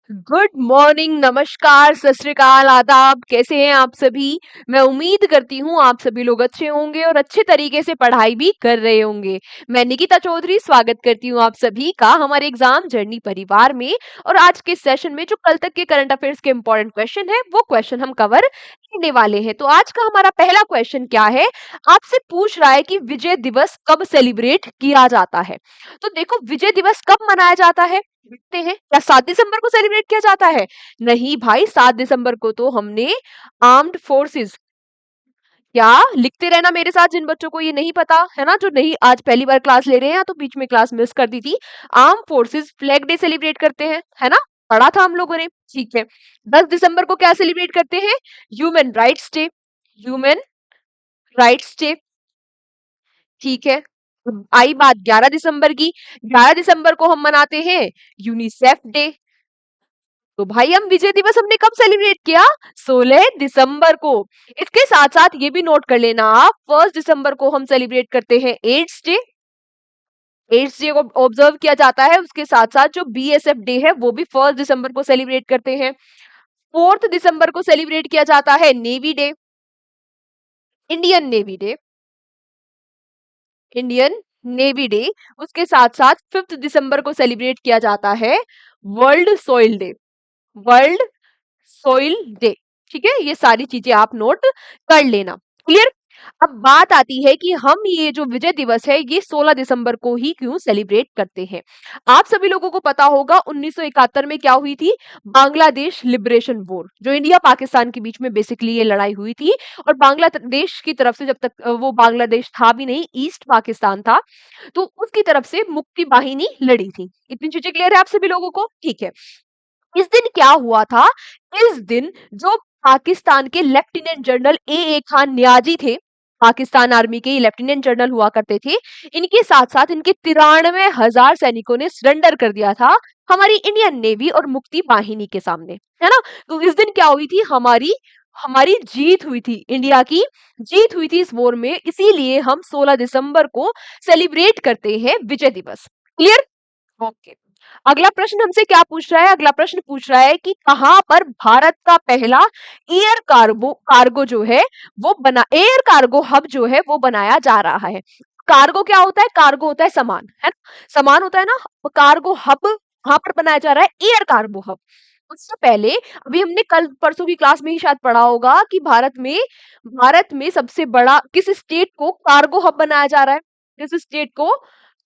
Good morning, नमस्कार, सत श्री अकाल, आदाब। कैसे हैं आप सभी? मैं उम्मीद करती हूँ आप सभी लोग अच्छे होंगे और अच्छे तरीके से पढ़ाई भी कर रहे होंगे। मैं निकिता चौधरी स्वागत करती हूँ आप सभी का हमारे एग्जाम जर्नी परिवार में। और आज के सेशन में जो कल तक के करंट अफेयर्स के इंपॉर्टेंट क्वेश्चन है वो क्वेश्चन हम कवर करने वाले हैं। तो आज का हमारा पहला क्वेश्चन क्या है? आपसे पूछ रहा है कि विजय दिवस कब सेलिब्रेट किया जाता है। तो देखो, विजय दिवस कब मनाया जाता है देखते हैं। क्या 7 दिसंबर को सेलिब्रेट किया जाता है? नहीं भाई, 7 दिसंबर को तो हमने आर्म्ड फोर्सेस, क्या लिखते रहना मेरे साथ जिन बच्चों को ये नहीं पता है ना, जो नहीं आज पहली बार क्लास ले रहे हैं या तो बीच में क्लास मिस कर दी थी। Arm forces flag day celebrate करते हैं, है ना? पढ़ा था हम लोगों ने, ठीक है। 10 दिसंबर को क्या सेलिब्रेट करते हैं? Human rights day. Human rights day, ठीक है। अब आई बात 11 दिसंबर की। 11 दिसंबर को हम मनाते हैं यूनिसेफ डे। तो भाई हम विजय दिवस हमने कब सेलिब्रेट किया? 16 दिसंबर को। इसके साथ साथ ये भी नोट कर लेना आप, 1 दिसंबर को हम सेलिब्रेट करते हैं एड्स डे। एड्स डे को ऑब्जर्व किया जाता है। उसके साथ साथ जो बीएसएफ डे है वो भी 1 दिसंबर को सेलिब्रेट करते हैं। 4 दिसंबर को सेलिब्रेट किया जाता है navy day, Indian navy day, Indian navy day. उसके साथ साथ 5 दिसंबर को सेलिब्रेट किया जाता है world soil day, world soil day. ठीक है, ये सारी चीजें आप नोट कर लेना। क्लियर? अब बात आती है कि हम ये जो विजय दिवस है ये 16 दिसंबर को ही क्यों सेलिब्रेट करते हैं। आप सभी लोगों को पता होगा 1971 में क्या हुई थी? बांग्लादेश लिबरेशन वॉर, जो इंडिया पाकिस्तान के बीच में बेसिकली ये लड़ाई हुई थी। और बांग्लादेश की तरफ से, जब तक वो बांग्लादेश था भी नहीं, ईस्ट पाकिस्तान था, तो उसकी तरफ से मुक्ति बाहिनी लड़ी थी। इतनी चीजें क्लियर है आप सभी लोगों को? ठीक है। इस दिन क्या हुआ था? इस दिन जो पाकिस्तान के lieutenant general A Khan Niazi थे, पाकिस्तान आर्मी के लेफ्टिनेंट जनरल हुआ करते थे, इनके साथ साथ इनके 93,000 सैनिकों ने सरेंडर कर दिया था हमारी इंडियन नेवी और मुक्ति वाहिनी के सामने, है ना? तो इस दिन क्या हुई थी? हमारी हमारी जीत हुई थी, इंडिया की जीत हुई थी इस वॉर में। इसीलिए हम 16 दिसंबर को सेलिब्रेट करते हैं विजय दिवस। क्लियर? ओके। अगला प्रश्न हमसे क्या पूछ रहा है? अगला प्रश्न पूछ रहा है कि कहां पर भारत का पहला एयर कार्गो कार्गो जो है वो बना एयर कार्गो हब जो है वो बनाया जा रहा है। कार्गो क्या होता है? कार्गो होता है सामान, है ना? सामान होता है ना। कार्गो हब कहां पर बनाया जा रहा है? Air cargo hub. उससे पहले अभी हमने कल परसों की क्लास में ही शायद पढ़ा होगा कि भारत में सबसे बड़ा किस स्टेट को कार्गो हब बनाया जा रहा है? किस स्टेट को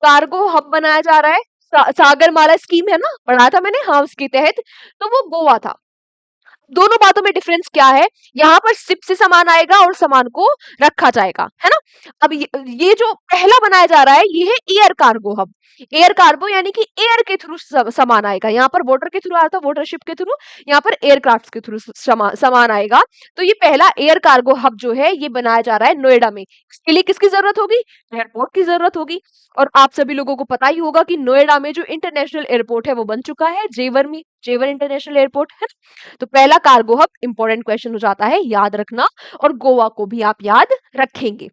कार्गो हब बनाया जा रहा है? सागरमाला स्कीम है ना, पढ़ा था मैंने, हाँ, उसके तहत। तो वो गोवा था। दोनों बातों में डिफरेंस क्या है? यहाँ पर शिप से सामान आएगा और सामान को रखा जाएगा, है ना? अब ये जो पहला बनाया जा रहा है ये है air cargo hub. Air cargo यानी कि एयर के थ्रू सामान आएगा। यहाँ पर वाटर के थ्रू आया था, वाटर शिप के थ्रू, यहाँ पर एयरक्राफ्ट के थ्रू सामान आएगा। तो ये पहला एयर कार्गो हब जो है ये बनाया जा रहा है नोएडा में। इसके लिए किसकी जरूरत होगी? एयरपोर्ट की जरूरत होगी। और आप सभी लोगों को पता ही होगा कि नोएडा में जो इंटरनेशनल एयरपोर्ट है वो बन चुका है, जेवर में, जेवर इंटरनेशनल एयरपोर्ट है। तो पहला कार्गो हब इंपॉर्टेंट क्वेश्चन हो जाता है, याद रखना। और गोवा को भी आप याद रखेंगे।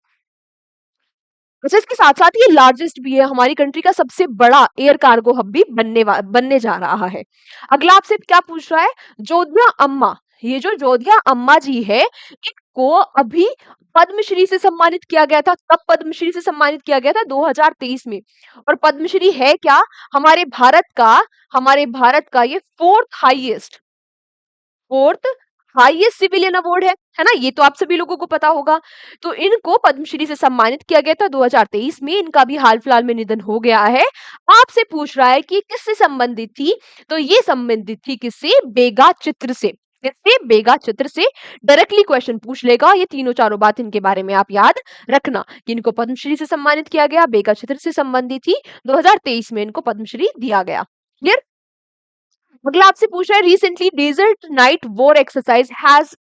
अच्छा, इसके साथ साथ ये लार्जेस्ट भी है, हमारी कंट्री का सबसे बड़ा एयर कार्गो हब भी बनने जा रहा है। अगला आपसे क्या पूछ रहा है? जोधिया अम्मा, ये जो जोधिया अम्मा जी है इनको अभी पद्मश्री से सम्मानित किया गया था। कब पद्मश्री से सम्मानित किया गया था? 2023 में। और पद्मश्री है क्या? हमारे भारत का ये फोर्थ हाईएस्ट सिविलियन अवार्ड है ना? ये तो आप सभी लोगों को पता होगा। तो इनको पद्मश्री से सम्मानित किया गया था 2023 में। इनका भी हाल फिलहाल में निधन हो गया है। आपसे पूछ रहा है कि किससे संबंधित थी? तो ये संबंधित थी किससे? बेगा चित्र से। किससे? बेगा चित्र से। डायरेक्टली क्वेश्चन पूछ लेगा। ये तीनों चारों बात इनके बारे में आप याद रखना कि इनको पद्मश्री से सम्मानित किया गया, बेगा चित्र से संबंधित थी, 2023 में इनको पद्मश्री दिया गया। क्लियर? अगला आपसे पूछ रहा है, recently desert knight war exercise has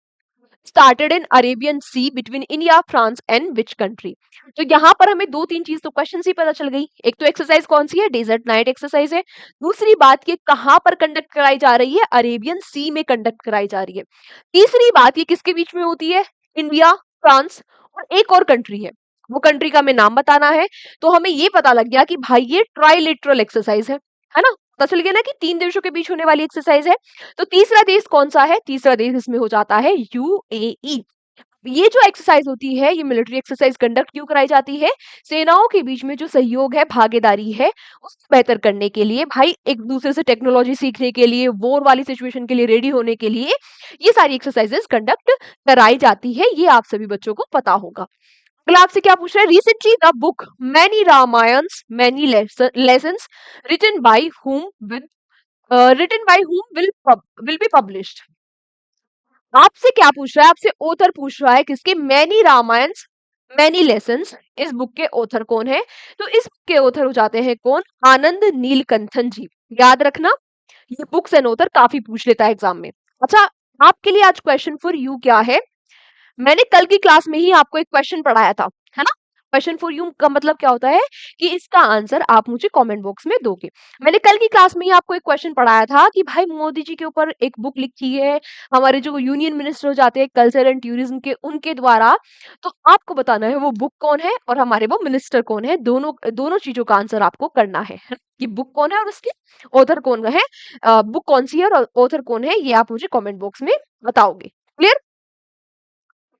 started in Arabian sea between India, France and which country? तो यहाँ पर हमें दो तीन चीज तो क्वेश्चन से ही पता चल गई। एक तो एक्सरसाइज कौन सी है? डेजर्ट नाइट एक्सरसाइज है। दूसरी बात ये कहाँ पर कंडक्ट कराई जा रही है? अरेबियन सी में कंडक्ट कराई जा रही है। तीसरी बात ये किसके बीच में होती है? इंडिया, फ्रांस और एक और कंट्री है, वो कंट्री का हमें नाम बताना है। तो हमें ये पता लग गया कि भाई ये ट्राइलेटरल एक्सरसाइज है ना? पता चल गया ना कि 3 देशों के बीच होने वाली एक्सरसाइज है। तो तीसरा देश कौन सा है? तीसरा देश इसमें हो जाता है यूएई। ये जो एक्सरसाइज होती है, ये मिलिट्री एक्सरसाइज कंडक्ट क्यों कराई जाती है? सेनाओं के बीच में जो सहयोग है, भागीदारी है, उसको बेहतर करने के लिए, भाई एक दूसरे से टेक्नोलॉजी सीखने के लिए, वॉर वाली सिचुएशन के लिए रेडी होने के लिए ये सारी एक्सरसाइजेस कंडक्ट कराई जाती है। ये आप सभी बच्चों को पता होगा। अगला आपसे क्या पूछ रहा है? Recently the book many Ramayanas many lessons written by whom with written by whom will be published। आपसे क्या पूछ रहा है? आपसे ऑथर पूछ रहा है किसके? Many Ramayanas many lessons. इस बुक के ऑथर कौन है? तो इस बुक के ऑथर हो जाते हैं कौन? आनंद नीलकंठन जी। याद रखना, ये बुक्स एंड ऑथर काफी पूछ लेता है एग्जाम में। अच्छा, आपके लिए आज क्वेश्चन फॉर यू क्या है? मैंने कल की क्लास में ही आपको एक क्वेश्चन पढ़ाया था, है ना? क्वेश्चन फॉर यू का मतलब क्या होता है कि इसका आंसर आप मुझे कमेंट बॉक्स में दोगे। मैंने कल की क्लास में ही आपको एक क्वेश्चन पढ़ाया था कि भाई मोदी जी के ऊपर एक बुक लिखी है हमारे जो यूनियन मिनिस्टर हो जाते हैं कल्चर एंड टूरिज्म के, उनके द्वारा। तो आपको बताना है वो बुक कौन है और हमारे वो मिनिस्टर कौन है। दोनों दोनों चीजों का आंसर आपको करना है कि बुक कौन है और उसके ऑथर कौन है। बुक कौन सी है और ऑथर कौन है, ये आप मुझे कमेंट बॉक्स में बताओगे। क्लियर?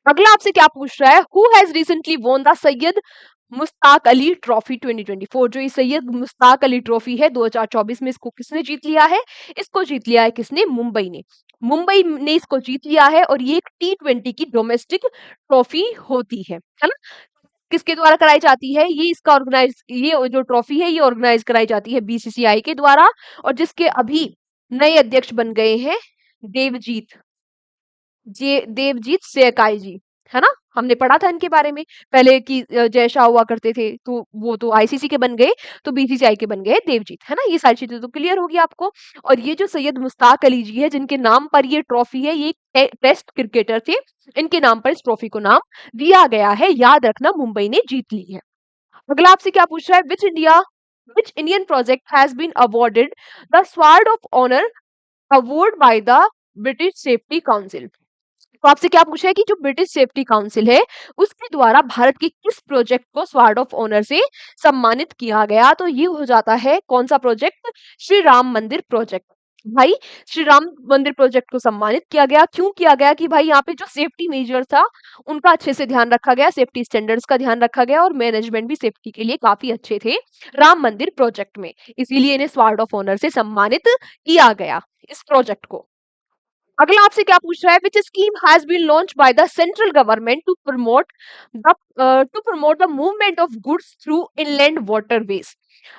अगला आपसे क्या पूछ रहा है? Who has recently won the Syed Mushtaq Ali trophy 2024। जो ये सैयद मुश्ताक अली ट्रॉफी है 2024 में, इसको किसने जीत लिया है? इसको जीत लिया है किसने? मुंबई ने। मुंबई ने इसको जीत लिया है और ये एक T20 की डोमेस्टिक ट्रॉफी होती है ना? किसके द्वारा कराई जाती है? ये इसका ऑर्गेनाइज, ये जो ट्रॉफी है ये ऑर्गेनाइज कराई जाती है बीसीसीआई के द्वारा, और जिसके अभी नए अध्यक्ष बन गए हैं देवजीत देवजीत सेहकाई जी, है ना? हमने पढ़ा था इनके बारे में पहले कि जय शाह हुआ करते थे, तो वो तो आईसीसी के बन गए, तो बीसीसीआई के बन गए देवजीत, है ना? ये सारी चीजें तो क्लियर होगी आपको। और ये जो सैयद मुश्ताक अली जी है जिनके नाम पर ये ट्रॉफी है, ये टेस्ट क्रिकेटर थे, इनके नाम पर इस ट्रॉफी को नाम दिया गया है। याद रखना, मुंबई ने जीत ली है। अगला आपसे क्या पूछ रहा है? Which Indian project has been awarded the sword of honour award by the British safety council. तो आपसे क्या पूछा है कि जो ब्रिटिश सेफ्टी काउंसिल है उसके द्वारा भारत के किस प्रोजेक्ट को स्वार्ड ऑफ ऑनर से सम्मानित किया गया? तो ये हो जाता है कौन सा प्रोजेक्ट? श्री राम मंदिर प्रोजेक्ट। भाई श्री राम मंदिर प्रोजेक्ट को सम्मानित किया गया, क्यों किया गया? कि भाई यहाँ पे जो सेफ्टी मेजर था उनका अच्छे से ध्यान रखा गया, सेफ्टी स्टैंडर्ड्स का ध्यान रखा गया और मैनेजमेंट भी सेफ्टी के लिए काफी अच्छे थे राम मंदिर प्रोजेक्ट में, इसीलिए इन्हें स्वार्ड ऑफ ऑनर से सम्मानित किया गया इस प्रोजेक्ट को। अगला आपसे क्या पूछ रहा है? Which scheme has been launch by the central government to promote the movement of goods through inland waterways.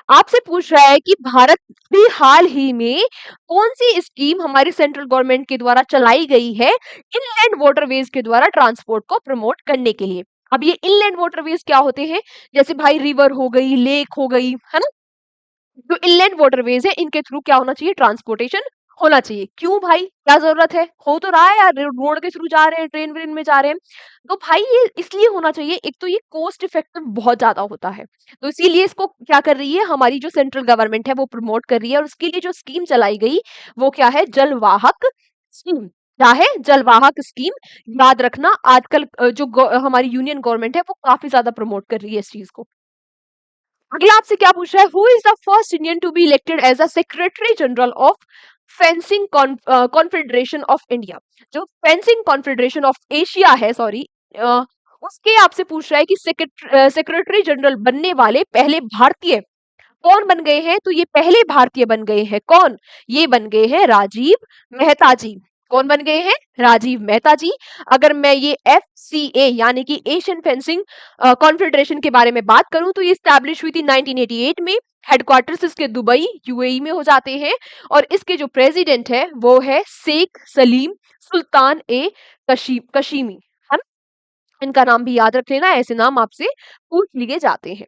आपसे पूछ रहा है कि भारत भी हाल ही में कौन सी स्कीम हमारी सेंट्रल गवर्नमेंट के द्वारा चलाई गई है इनलैंड वाटरवेज के द्वारा ट्रांसपोर्ट को प्रमोट करने के लिए। अब ये इनलैंड वाटरवेज क्या होते हैं? जैसे भाई रिवर हो गई, लेक हो गई, है ना? जो इनलैंड वाटरवेज है इनके थ्रू क्या होना चाहिए? ट्रांसपोर्टेशन होना चाहिए। क्यों भाई, क्या जरूरत है? हो तो रहा है यार, रोड के थ्रू जा रहे हैं, ट्रेन व्रेन में जा रहे हैं, तो भाई ये इसलिए होना चाहिए, एक तो ये कॉस्ट इफेक्टिव बहुत ज्यादा होता है, तो इसीलिए इसको क्या कर रही है हमारी जो सेंट्रल गवर्नमेंट है वो प्रमोट कर रही है। और उसके लिए जो स्कीम चलाई गई वो क्या है? जलवाहक स्कीम। क्या है? जलवाहक स्कीम। याद रखना, आजकल जो हमारी यूनियन गवर्नमेंट है वो काफी ज्यादा प्रमोट कर रही है इस चीज को। अगला आपसे क्या पूछ रहा है? Who is the first Indian to be elected as a secretary general of fencing confederation of India. जो फेंसिंग कॉन्फेडरेशन ऑफ एशिया है, सॉरी, उसके आपसे पूछ रहा है कि सेक्रेटरी जनरल बनने वाले पहले भारतीय कौन बन गए हैं? तो ये पहले भारतीय बन गए हैं कौन? ये बन गए हैं राजीव मेहता जी। कौन बन गए हैं? राजीव मेहता जी। अगर मैं ये FCA यानी कि एशियन फेंसिंग कॉन्फेडरेशन के बारे में बात करूं तो ये स्टैब्लिश हुई थी 1988 में। हेडक्वार्टर्स इसके दुबई यूएई में हो जाते हैं और इसके जो प्रेसिडेंट है वो है शेख सलीम सुल्तान ए कशीमी, है ना? इनका नाम भी याद रख लेना, ऐसे नाम आपसे पूछ लिए जाते हैं।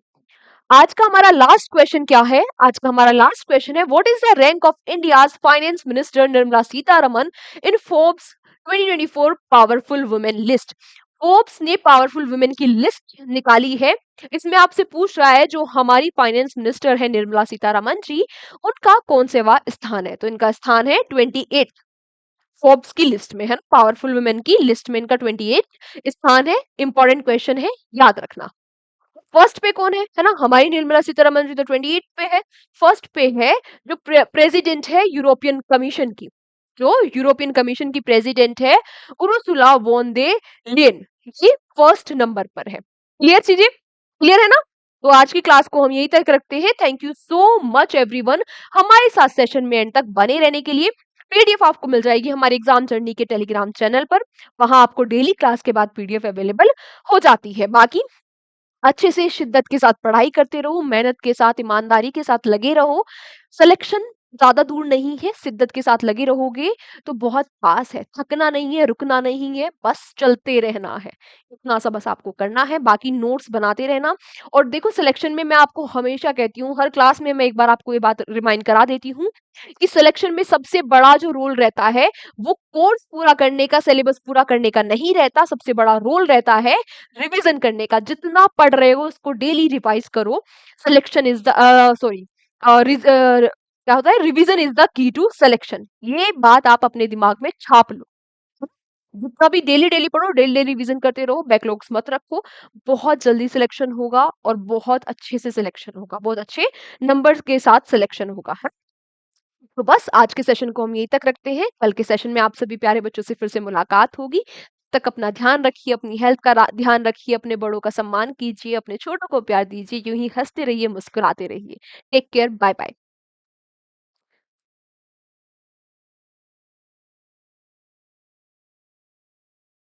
आज का हमारा लास्ट क्वेश्चन क्या है? आज का हमारा लास्ट क्वेश्चन है, what is the rank of India's finance minister Nirmala Sitharaman in Forbes 2024 powerful women list. Forbes ने पावरफुल वुमेन की लिस्ट निकाली है, इसमें आपसे पूछ रहा है जो हमारी फाइनेंस मिनिस्टर है निर्मला सीतारमन जी, उनका कौन सेवा स्थान है? तो इनका स्थान है 28 फोर्ब्स की लिस्ट में, है ना? पावरफुल वुमेन की लिस्ट में इनका 28 स्थान है। इंपॉर्टेंट क्वेश्चन है, याद रखना। फर्स्ट पे कौन है ना? हमारी निर्मला सीतारमन जी तो 28 पे है। फर्स्ट पे है जो प्रेसिडेंट है यूरोपियन कमीशन की, जो यूरोपियन कमीशन की प्रेसिडेंट है उर्सुला वॉन दे लेन, ये फर्स्ट नंबर पर है। क्लियर चीजें? क्लियर है ना? तो आज की क्लास को हम यही तक रखते हैं। Thank you so much everyone हमारे साथ सेशन में एंड तक बने रहने के लिए। पीडीएफ आपको मिल जाएगी हमारे एग्जाम जर्नी के टेलीग्राम चैनल पर। वहां आपको डेली क्लास के बाद पीडीएफ अवेलेबल हो जाती है। बाकी अच्छे से शिद्दत के साथ पढ़ाई करते रहो, मेहनत के साथ, ईमानदारी के साथ लगे रहो। सिलेक्शन ज़्यादा दूर नहीं है, शिद्दत के साथ लगे रहोगे तो बहुत पास है। थकना नहीं है, रुकना नहीं है, बस चलते रहना है। इतना सा बस आपको करना है, बाकी नोट्स बनाते रहना। और देखो सिलेक्शन में मैं आपको हमेशा कहती हूँ, हर क्लास में मैं एक बार आपको ये बात रिमाइंड करा देती हूँ कि सिलेक्शन में सबसे बड़ा जो रोल रहता है, वो कोर्स पूरा करने का, सिलेबस पूरा करने का नहीं रहता, सबसे बड़ा रोल रहता है रिवीजन करने का। जितना पढ़ रहे हो उसको डेली रिवाइज करो। सिलेक्शन इज द सॉरी क्या होता है, revision is the key to selection. ये बात आप अपने दिमाग में छाप लो। जितना भी डेली डेली पढ़ो, डेली डेली रिवीजन करते रहो, बैकलॉग्स मत रखो। बहुत जल्दी सिलेक्शन होगा और बहुत अच्छे से सिलेक्शन होगा, बहुत अच्छे नंबर्स के साथ सिलेक्शन होगा। तो बस आज के सेशन को हम यहीं तक रखते हैं। कल के सेशन में आप सभी प्यारे बच्चों से फिर से मुलाकात होगी। तब तक अपना ध्यान रखिए, अपनी हेल्थ का ध्यान रखिए, अपने बड़ों का सम्मान कीजिए, अपने छोटों को प्यार दीजिए, यूं ही हंसते रहिए, मुस्कुराते रहिए। Take care, bye bye.